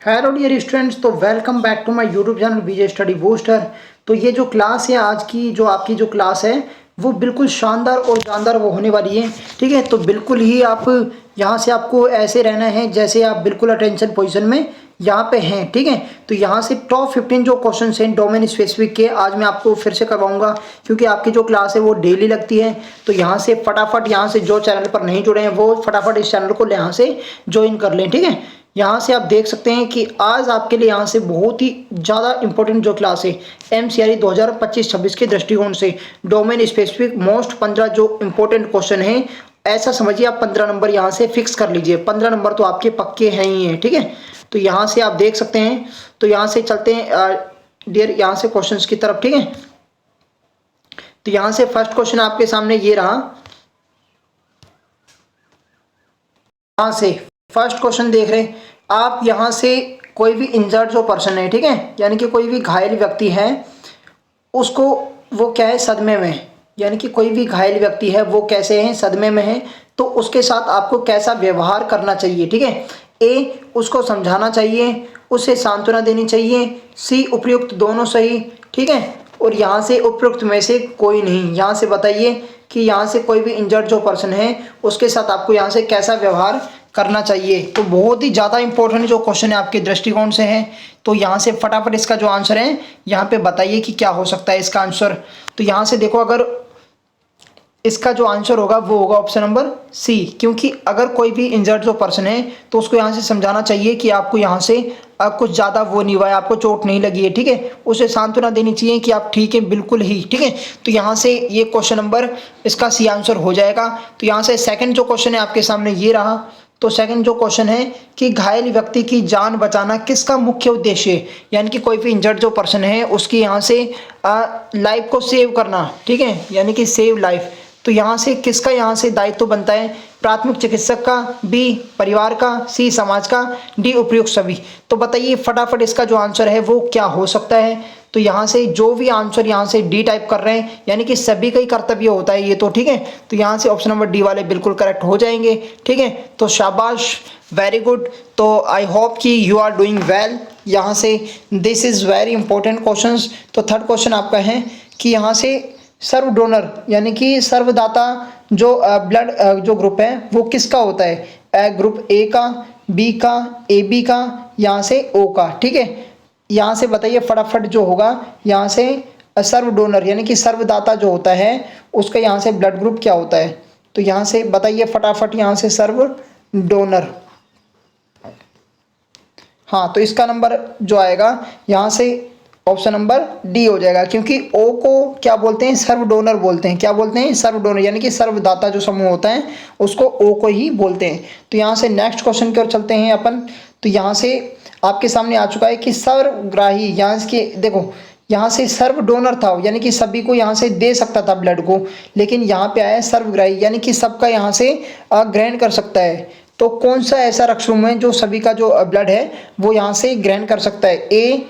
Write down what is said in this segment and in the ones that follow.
Hello dear students, तो welcome back to my YouTube channel Vijay study booster. तो ये जो क्लास है आज की, जो आपकी जो क्लास है वो बिल्कुल शानदार और जानदार वो होने वाली है। ठीक है, तो बिल्कुल ही आप यहाँ से आपको ऐसे रहना है जैसे आप बिल्कुल अटेंशन पोजीशन में यहाँ पे हैं। ठीक है, तो यहाँ से टॉप 15 जो क्वेश्चन हैं डोमेन स्पेसिफिक के आज मैं आपको फिर से करवाऊंगा, क्योंकि आपकी जो क्लास है वो डेली लगती है। तो यहाँ से फटाफट, यहाँ से जो चैनल पर नहीं जुड़े हैं वो फटाफट इस चैनल को यहाँ से ज्वाइन कर लें। ठीक है, यहाँ से आप देख सकते हैं कि आज आपके लिए यहाँ से बहुत ही ज़्यादा इंपॉर्टेंट जो क्लास है एमसीआरटी 2025-26 के दृष्टिकोण से डोमेन स्पेसिफिक मोस्ट 15 जो इंपॉर्टेंट क्वेश्चन है, ऐसा समझिए आप 15 नंबर यहाँ से फिक्स कर लीजिए। 15 नंबर तो आपके पक्के हैं ही हैं। ठीक है, तो यहाँ से आप देख सकते हैं। तो यहाँ से चलते हैं डियर यहाँ से क्वेश्चन की तरफ। ठीक है, तो यहाँ से फर्स्ट क्वेश्चन आपके सामने ये रहा। यहाँ से फर्स्ट क्वेश्चन देख रहे हैं आप, यहाँ से कोई भी इंजर्ड जो पर्सन है, ठीक है, यानी कि कोई भी घायल व्यक्ति है, उसको वो क्या है, सदमे में है। यानी कि कोई भी घायल व्यक्ति है वो कैसे है, सदमे में है। तो उसके साथ आपको कैसा व्यवहार करना चाहिए। ठीक है, ए उसको समझाना चाहिए, उसे सांत्वना देनी चाहिए, सी उपयुक्त दोनों सही। ठीक है, और यहाँ से उपयुक्त में से कोई नहीं। यहाँ से बताइए कि यहाँ से कोई भी इंजर्ड जो पर्सन है उसके साथ आपको यहाँ से कैसा व्यवहार करना चाहिए। तो बहुत ही ज़्यादा इंपॉर्टेंट जो क्वेश्चन है आपके दृष्टिकोण से है। तो यहाँ से फटाफट इसका जो आंसर है यहाँ पे बताइए कि क्या हो सकता है इसका आंसर। तो यहाँ से देखो, अगर इसका जो आंसर होगा वो होगा ऑप्शन नंबर सी, क्योंकि अगर कोई भी इंजर्ड जो पर्सन है तो उसको यहाँ से समझाना चाहिए कि आपको यहाँ से कुछ ज़्यादा वो नहीं हुआ है, आपको चोट नहीं लगी है। ठीक है, उसे सांत्वना देनी चाहिए कि आप ठीक है, बिल्कुल ही। ठीक है, तो यहाँ से ये क्वेश्चन नंबर इसका सी आंसर हो जाएगा। तो यहाँ से सेकंड जो क्वेश्चन है आपके सामने ये रहा। तो सेकंड जो क्वेश्चन है कि घायल व्यक्ति की जान बचाना किसका मुख्य उद्देश्य है, यानी कि कोई भी इंजर्ड जो पर्सन है उसकी यहाँ से लाइफ को सेव करना। ठीक है, यानी कि सेव लाइफ। तो यहाँ से किसका यहाँ से दायित्व बनता है, प्राथमिक चिकित्सक का, बी परिवार का, सी समाज का, डी उपयुक्त सभी। तो बताइए फटाफट इसका जो आंसर है वो क्या हो सकता है। तो यहाँ से जो भी आंसर यहाँ से डी टाइप कर रहे हैं, यानी कि सभी का ही कर्तव्य होता है ये तो। ठीक है, तो यहाँ से ऑप्शन नंबर डी वाले बिल्कुल करेक्ट हो जाएंगे। ठीक है, तो शाबाश, वेरी गुड। तो आई होप कि यू आर डूइंग वेल। यहाँ से this is very important question. तो थर्ड क्वेश्चन आपका है कि यहाँ से सर्व डोनर यानी कि सर्वदाता जो ब्लड जो ग्रुप है वो किसका होता है, ग्रुप ए का, बी का, ए बी का, यहाँ से ओ का। ठीक है, यहाँ से बताइए फटाफट जो होगा यहाँ से सर्व डोनर यानी कि सर्वदाता जो होता है उसका यहाँ से ब्लड ग्रुप क्या होता है। तो यहाँ से बताइए फटाफट यहाँ से सर्व डोनर। हाँ, तो इसका नंबर जो आएगा यहाँ से ऑप्शन नंबर डी हो जाएगा, क्योंकि ओ को क्या बोलते हैं, सर्व डोनर बोलते हैं। क्या बोलते हैं, सर्व डोनर, यानी कि सर्वदाता जो समूह होता है उसको ओ को ही बोलते हैं। तो यहाँ से नेक्स्ट क्वेश्चन की ओर चलते हैं अपन। तो यहाँ से आपके सामने आ चुका है कि सर्वग्राही, यहाँ के देखो यहाँ से सर्व डोनर था यानी कि सभी को यहाँ से दे सकता था ब्लड को, लेकिन यहाँ पे आया सर्वग्राही यानी कि सबका यहाँ से ग्रहण कर सकता है। तो कौन सा ऐसा रक्षुम है जो सभी का जो ब्लड है वो यहाँ से ग्रहण कर सकता है। ए,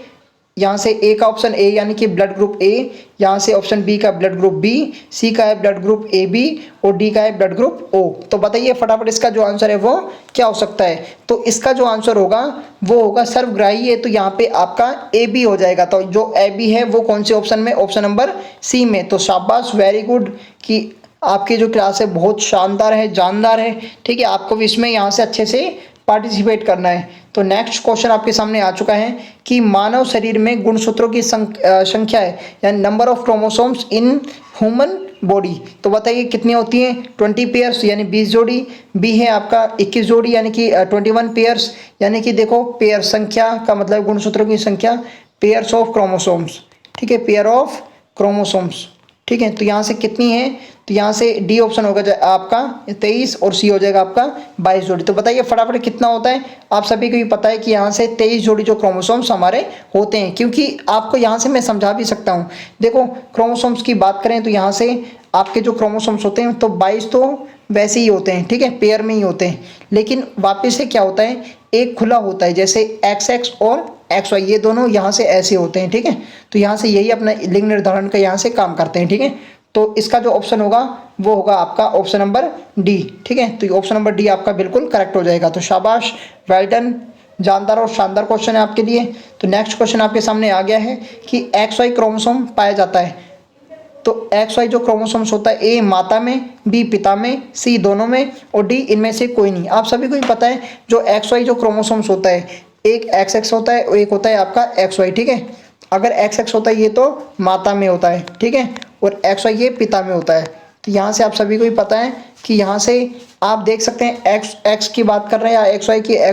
यहाँ से ए का ऑप्शन ए यानी कि ब्लड ग्रुप ए, यहाँ से ऑप्शन बी का ब्लड ग्रुप बी, सी का है ब्लड ग्रुप ए बी और डी का है ब्लड ग्रुप ओ। तो बताइए फटाफट इसका जो आंसर है वो क्या हो सकता है। तो इसका जो आंसर होगा वो होगा सर्वग्राही है, तो यहाँ पे आपका ए बी हो जाएगा। तो जो ए बी है वो कौन से ऑप्शन में, ऑप्शन नंबर सी में। तो शाबाश, वेरी गुड कि आपकी जो क्लास है बहुत शानदार है, जानदार है। ठीक है, आपको भी इसमें यहाँ से अच्छे से पार्टिसिपेट करना है। तो नेक्स्ट क्वेश्चन आपके सामने आ चुका है कि मानव शरीर में गुणसूत्रों की संख्या है, यानी number of chromosomes in human body. तो बताइए कितनी होती हैं, 20 पेयर्स यानी 20 जोड़ी, बी है आपका 21 जोड़ी यानी कि 21 पेयर्स, यानी कि देखो पेयर संख्या का मतलब गुणसूत्रों की संख्या, पेयर्स ऑफ क्रोमोसोम्स। ठीक है, पेयर ऑफ क्रोमोसोम्स। ठीक है, तो यहाँ से कितनी है, तो यहाँ से डी ऑप्शन होगा आपका 23 और सी हो जाएगा आपका 22 जोड़ी। तो बताइए फटाफट कितना होता है। आप सभी को भी पता है कि यहाँ से 23 जोड़ी जो क्रोमोसोम्स हमारे होते हैं, क्योंकि आपको यहाँ से मैं समझा भी सकता हूँ। देखो क्रोमोसोम्स की बात करें तो यहाँ से आपके जो क्रोमोसोम्स होते हैं तो 22 तो वैसे ही होते हैं, ठीक है, पेयर में ही होते हैं, लेकिन वापस से क्या होता है, एक खुला होता है, जैसे XX और XY ये दोनों यहाँ से ऐसे होते हैं। ठीक है, तो यहाँ से यही अपना लिंग निर्धारण का यहाँ से काम करते हैं। ठीक है, तो इसका जो ऑप्शन होगा वो होगा आपका ऑप्शन नंबर डी। ठीक है, तो ऑप्शन नंबर डी आपका बिल्कुल करेक्ट हो जाएगा। तो शाबाश, वेल डन, जानदार और शानदार क्वेश्चन है आपके लिए। तो नेक्स्ट क्वेश्चन आपके सामने आ गया है कि एक्स वाई क्रोमोसोम पाया जाता है। तो एक्स वाई जो क्रोमोसोम्स होता है, ए माता में, बी पिता में, सी दोनों में और डी इनमें से कोई नहीं। आप सभी को ही पता है जो एक्स वाई जो क्रोमोसोम्स होता है, एक एक्स एक्स होता है और एक होता है आपका एक्स वाई, ठीक है। अगर एक्स एक्स होता है ये तो माता में होता है, ठीक है, और एक्स वाई ये पिता में होता है। तो यहाँ से आप सभी को ही पता है कि यहाँ से आप देख सकते हैं एक्स एक्स की बात कर रहे हैं या एक्स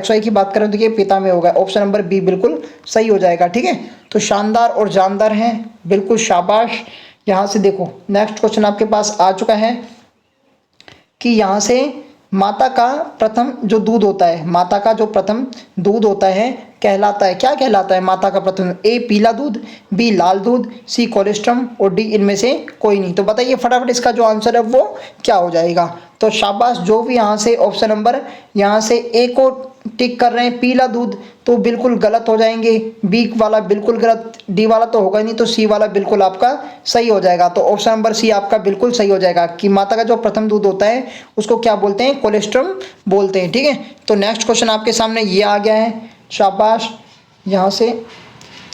वाई की बात कर रहे हैं, तो ये पिता में होगा। ऑप्शन नंबर बी बिल्कुल सही हो जाएगा, ठीक है। तो शानदार और जानदार हैं, बिल्कुल शाबाश। यहाँ से देखो नेक्स्ट क्वेश्चन आपके पास आ चुका है कि यहाँ से माता का प्रथम जो दूध होता है, माता का जो प्रथम दूध होता है कहलाता है, क्या कहलाता है माता का प्रथम? ए पीला दूध, बी लाल दूध, सी कोलेस्ट्रम और डी इनमें से कोई नहीं। तो बताइए फटाफट इसका जो आंसर है वो क्या हो जाएगा। तो शाबाश, जो भी यहाँ से ऑप्शन नंबर यहाँ से ए को टिक कर रहे हैं पीला दूध, तो बिल्कुल गलत हो जाएंगे। बी वाला बिल्कुल गलत, डी वाला तो होगा नहीं, तो सी वाला बिल्कुल आपका सही हो जाएगा। तो ऑप्शन नंबर सी आपका बिल्कुल सही हो जाएगा कि माता का जो प्रथम दूध होता है उसको क्या बोलते हैं? कोलेस्ट्रम बोलते हैं, ठीक है। तो नेक्स्ट क्वेश्चन आपके सामने ये आ गया है, शाबाश। यहाँ से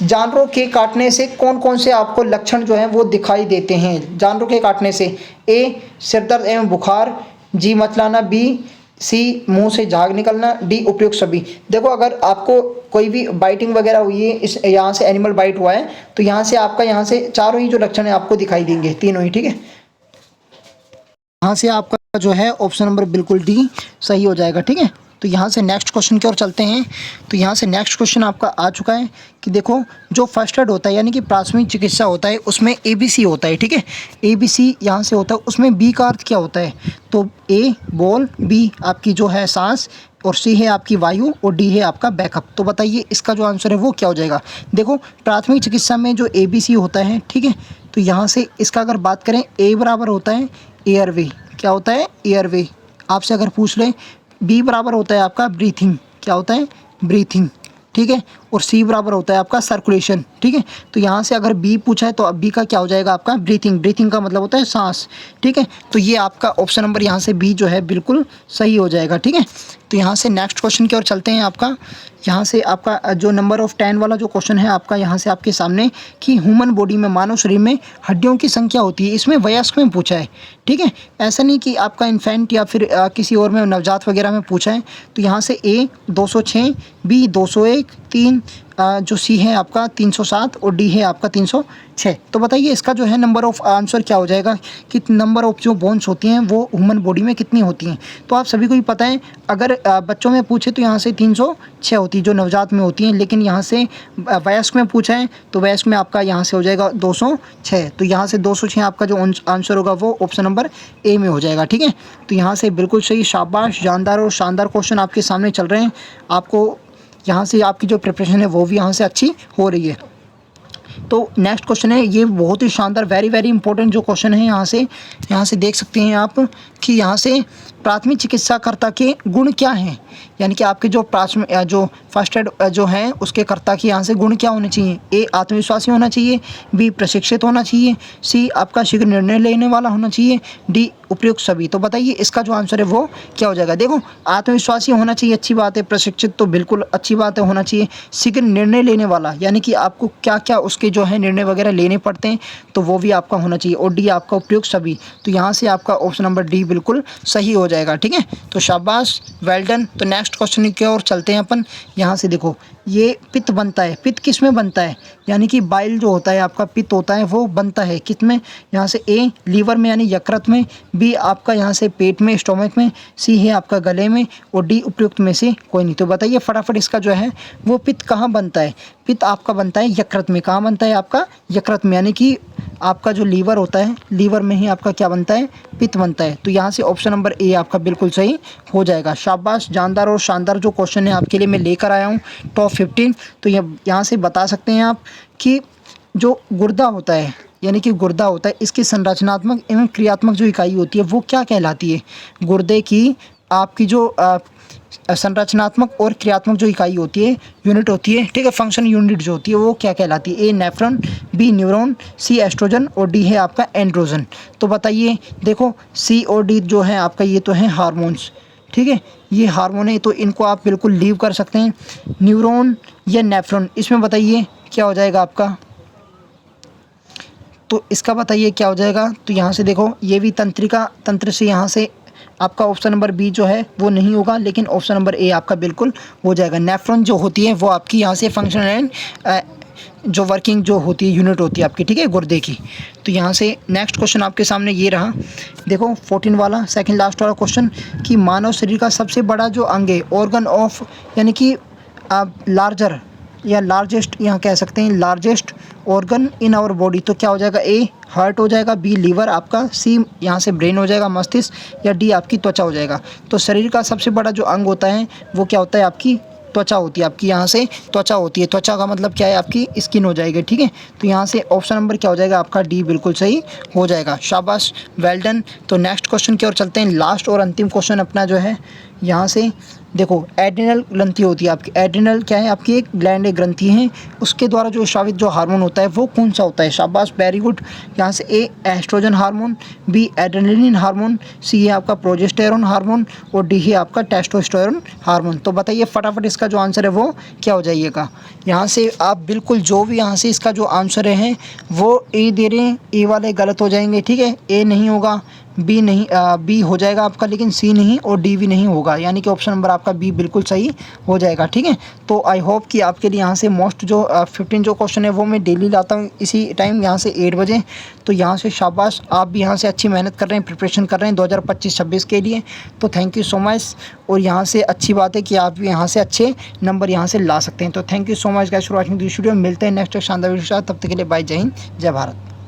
जानवरों के काटने से कौन कौन से आपको लक्षण जो हैं वो दिखाई देते हैं? जानवरों के काटने से ए सिरदर्द एवं बुखार, जी मतलाना, बी सी मुंह से झाग निकलना, डी उपयुक्त सभी। देखो अगर आपको कोई भी बाइटिंग वगैरह हुई है, इस यहाँ से एनिमल बाइट हुआ है, तो यहाँ से आपका यहाँ से चारों ही जो लक्षण है आपको दिखाई देंगे, तीनों ही, ठीक है। यहाँ से आपका जो है ऑप्शन नंबर बिल्कुल डी सही हो जाएगा, ठीक है। तो यहाँ से नेक्स्ट क्वेश्चन की ओर चलते हैं। तो यहाँ से नेक्स्ट क्वेश्चन आपका आ चुका है कि देखो जो फर्स्ट एड होता है यानी कि प्राथमिक चिकित्सा होता है उसमें ABC होता है, ठीक है। ABC यहाँ से होता है, उसमें बी का अर्थ क्या होता है? तो ए बॉल, बी आपकी जो है सांस और सी है आपकी वायु और डी है आपका बैकअप। तो बताइए इसका जो आंसर है वो क्या हो जाएगा। देखो प्राथमिक चिकित्सा में जो ABC होता है, ठीक है, तो यहाँ से इसका अगर बात करें ए बराबर होता है एयरवे, क्या होता है? एयरवे। आपसे अगर पूछ लें बी बराबर होता है आपका ब्रीथिंग, क्या होता है? ब्रीथिंग, ठीक है। और सी बराबर होता है आपका सर्कुलेशन, ठीक है। तो यहाँ से अगर बी पूछा है तो अब बी का क्या हो जाएगा आपका? ब्रीथिंग। ब्रीथिंग का मतलब होता है सांस, ठीक है। तो ये आपका ऑप्शन नंबर यहाँ से बी जो है बिल्कुल सही हो जाएगा, ठीक है। तो यहाँ से नेक्स्ट क्वेश्चन की ओर चलते हैं। आपका यहाँ से आपका जो नंबर ऑफ 10 वाला जो क्वेश्चन है आपका यहाँ से आपके सामने कि ह्यूमन बॉडी में, मानव शरीर में हड्डियों की संख्या होती है, इसमें वयस्क में पूछा है, ठीक है। ऐसा नहीं कि आपका इन्फेंट या फिर किसी और में नवजात वगैरह में पूछा है। तो यहाँ से ए 206, बी 201, 3 जो सी है आपका 307 और डी है आपका 306। तो बताइए इसका जो है नंबर ऑफ आंसर क्या हो जाएगा कि नंबर ऑफ जो बोन्स होती हैं वो ह्यूमन बॉडी में कितनी होती हैं। तो आप सभी को ही पता है अगर बच्चों में पूछे तो यहाँ से 306 होती है जो नवजात में होती हैं, लेकिन यहाँ से वयस्क में पूछा है तो वयस्क में आपका यहाँ से हो जाएगा 206। तो यहाँ से 206 आपका जो आंसर होगा वो ऑप्शन नंबर ए में हो जाएगा, ठीक है। तो यहाँ से बिल्कुल सही, शाबाश, जानदार और शानदार क्वेश्चन आपके सामने चल रहे हैं। आपको यहाँ से आपकी जो प्रिपरेशन है वो भी यहाँ से अच्छी हो रही है। तो नेक्स्ट क्वेश्चन है, ये बहुत ही शानदार, वेरी वेरी इंपॉर्टेंट जो क्वेश्चन है। यहाँ से देख सकते हैं आप कि यहाँ से प्राथमिक चिकित्साकर्ता के गुण क्या हैं, यानी कि आपके जो फर्स्ट एड जो हैं उसके कर्ता की यहाँ से गुण क्या होने चाहिए। ए आत्मविश्वासी होना चाहिए, बी प्रशिक्षित होना चाहिए, सी आपका शीघ्र निर्णय लेने वाला होना चाहिए, डी उपयुक्त सभी। तो बताइए इसका जो आंसर है वो क्या हो जाएगा। देखो आत्मविश्वासी होना चाहिए, अच्छी बात है। प्रशिक्षित तो बिल्कुल अच्छी बात है, होना चाहिए। शीघ्र निर्णय लेने वाला यानी कि आपको क्या क्या उसके जो है निर्णय वगैरह लेने पड़ते हैं तो वो भी आपका होना चाहिए, और डी आपका उपयुक्त सभी। तो यहाँ से आपका ऑप्शन नंबर डी बिल्कुल सही हो जाएगा, ठीक है। तो शाबाश, वेल डन। तो नेक्स्ट क्वेश्चन की ओर चलते हैं अपन। यहाँ से देखो ये पित्त बनता है, पित्त किस में बनता है, यानी कि बाइल जो होता है आपका पित्त होता है वो बनता है किस में। यहाँ से ए लीवर में यानी यकृत में, बी आपका यहाँ से पेट में स्टोमक में, सी है आपका गले में और डी उपयुक्त में से कोई नहीं। तो बताइए फटाफट इसका जो है वो पित्त कहाँ बनता है। पित्त आपका बनता है यकृत में। कहाँ बनता है आपका? यकृत में, यानी कि आपका जो लीवर होता है, लीवर में ही आपका क्या बनता है? पित्त बनता है। तो यहाँ से ऑप्शन नंबर ए आपका बिल्कुल सही हो जाएगा। शाबाश, जानदार और शानदार जो क्वेश्चन है आपके लिए मैं लेकर आया हूँ टॉप 15। तो यहाँ से बता सकते हैं आप कि जो गुर्दा होता है, यानी कि गुर्दा होता है, इसकी संरचनात्मक एवं क्रियात्मक जो इकाई होती है वो क्या कहलाती है। गुर्दे की आपकी जो संरचनात्मक और क्रियात्मक जो इकाई होती है, यूनिट होती है, ठीक है, फंक्शन यूनिट जो होती है वो क्या कहलाती है। ए नेफ्रॉन, बी न्यूरॉन, सी एस्ट्रोजन और डी है आपका एंड्रोजन। तो बताइए देखो सी और डी जो है आपका ये तो है हार्मोन्स, ठीक है, ये हार्मोन है, तो इनको आप बिल्कुल लीव कर सकते हैं। न्यूरॉन या नेफ्रॉन, इसमें बताइए क्या हो जाएगा आपका, तो इसका बताइए क्या हो जाएगा। तो यहाँ से देखो, ये भी तंत्रिका तंत्र से यहाँ से आपका ऑप्शन नंबर बी जो है वो नहीं होगा, लेकिन ऑप्शन नंबर ए आपका बिल्कुल हो जाएगा। नेफ्रॉन जो होती है वो आपकी यहाँ से फंक्शन एंड जो वर्किंग जो होती है यूनिट होती है आपकी, ठीक है, गुर्दे की। तो यहाँ से नेक्स्ट क्वेश्चन आपके सामने ये रहा, देखो 14 वाला सेकंड लास्ट वाला क्वेश्चन, कि मानव शरीर का सबसे बड़ा जो अंग है, ऑर्गन ऑफ, यानी कि आप लार्जर या लार्जेस्ट यहाँ कह सकते हैं, largest organ in our body, तो क्या हो जाएगा, ए हार्ट हो जाएगा, बी लीवर आपका, सी यहाँ से ब्रेन हो जाएगा, मस्तिष्क, या डी आपकी त्वचा हो जाएगा। तो शरीर का सबसे बड़ा जो अंग होता है वो क्या होता है, आपकी त्वचा होती है, आपकी यहाँ से त्वचा होती है। त्वचा का मतलब क्या है, आपकी स्किन हो जाएगी, ठीक है। तो यहाँ से ऑप्शन नंबर क्या हो जाएगा आपका, डी बिल्कुल सही हो जाएगा। शाबाश, वेल डन। तो नेक्स्ट क्वेश्चन की ओर चलते हैं, लास्ट और अंतिम क्वेश्चन अपना जो है, यहाँ से देखो एड्रिनल ग्रंथि होती है आपकी, एड्रिनल क्या है, आपकी एक ग्लैंड ग्रंथि है, उसके द्वारा जो स्रावित जो हार्मोन होता है वो कौन सा होता है। शाबाश, वेरी गुड। यहाँ से A estrogen hormone, B adrenaline hormone, C है आपका प्रोजेस्टेरोन हार्मोन, और डी है आपका टेस्टोस्टेरोन हार्मोन। तो बताइए फटाफट इसका जो आंसर है वो क्या हो जाइएगा। यहाँ से आप बिल्कुल जो भी यहाँ से इसका जो आंसर है वो ए दे रहे हैं, ए वाले गलत हो जाएंगे, ठीक है, ए नहीं होगा, बी नहीं, बी हो जाएगा आपका, लेकिन सी नहीं और डी भी नहीं होगा, यानी कि ऑप्शन नंबर आपका बी बिल्कुल सही हो जाएगा, ठीक है। तो आई होप कि आपके लिए यहाँ से मोस्ट जो 15 जो क्वेश्चन है वो मैं डेली लाता हूँ इसी टाइम, यहाँ से 8 बजे। तो यहाँ से शाबाश, आप भी यहाँ से अच्छी मेहनत कर रहे हैं, प्रिपरेशन कर रहे हैं 2025-26 के लिए, तो थैंक यू सो मच। और यहाँ से अच्छी बात है कि आप भी यहाँ से अच्छे नंबर यहाँ से ला सकते हैं। तो thank you so much guys for watching this video. मिलते हैं नेक्स्ट शानदार वीडियो के साथ, तब तक के लिए बाय, जय हिंद, जय भारत।